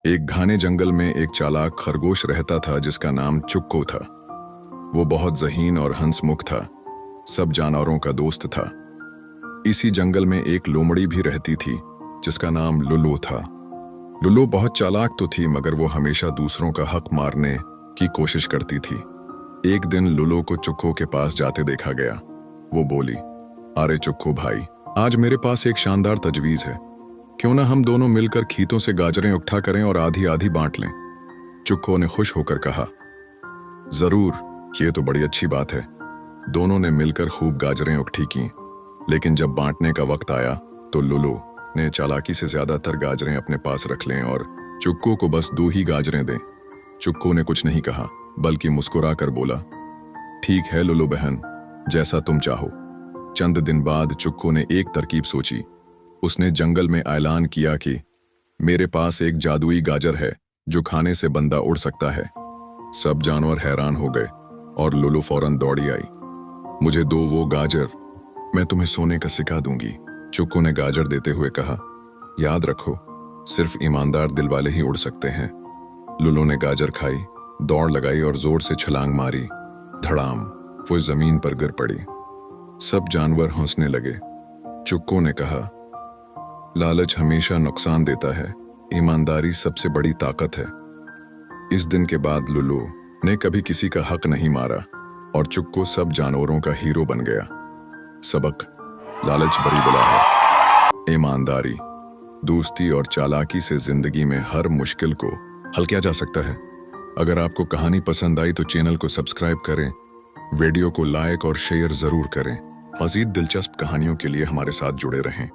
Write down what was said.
एक घने जंगल में एक चालाक खरगोश रहता था जिसका नाम चुक्को था। वो बहुत ज़हीन और हंसमुख था, सब जानवरों का दोस्त था। इसी जंगल में एक लोमड़ी भी रहती थी जिसका नाम लुलू था। लुलू बहुत चालाक तो थी मगर वो हमेशा दूसरों का हक मारने की कोशिश करती थी। एक दिन लुलू को चुक्को के पास जाते देखा गया। वो बोली, अरे चुक्को भाई, आज मेरे पास एक शानदार तजवीज़ है। क्यों ना हम दोनों मिलकर खीतों से गाजरें इकट्ठा करें और आधी आधी बांट लें। चुक्को ने खुश होकर कहा, जरूर, ये तो बड़ी अच्छी बात है। दोनों ने मिलकर खूब गाजरें इकट्ठी की, लेकिन जब बांटने का वक्त आया तो लुलू ने चालाकी से ज्यादातर गाजरें अपने पास रख लें और चुक्को को बस 2 ही गाजरें दें। चुक्को ने कुछ नहीं कहा बल्कि मुस्कुरा कर बोला, ठीक है लुलू बहन, जैसा तुम चाहो। चंद दिन बाद चुक्को ने एक तरकीब सोची। उसने जंगल में ऐलान किया कि मेरे पास एक जादुई गाजर है जो खाने से बंदा उड़ सकता है। सब जानवर हैरान हो गए और लुलू फौरन दौड़ी आई। मुझे दो वो गाजर, मैं तुम्हें सोने का सिखा दूंगी। चुक्को ने गाजर देते हुए कहा, याद रखो, सिर्फ ईमानदार दिल वाले ही उड़ सकते हैं। लुलू ने गाजर खाई, दौड़ लगाई और जोर से छलांग मारी। धड़ाम, वो जमीन पर गिर पड़ी। सब जानवर हंसने लगे। चुक्को ने कहा, लालच हमेशा नुकसान देता है, ईमानदारी सबसे बड़ी ताकत है। इस दिन के बाद लुलू ने कभी किसी का हक नहीं मारा और चुक्को सब जानवरों का हीरो बन गया। सबक, लालच बड़ी बला है, ईमानदारी, दोस्ती और चालाकी से जिंदगी में हर मुश्किल को हल किया जा सकता है। अगर आपको कहानी पसंद आई तो चैनल को सब्सक्राइब करें, वीडियो को लाइक और शेयर जरूर करें। मजीद दिलचस्प कहानियों के लिए हमारे साथ जुड़े रहें।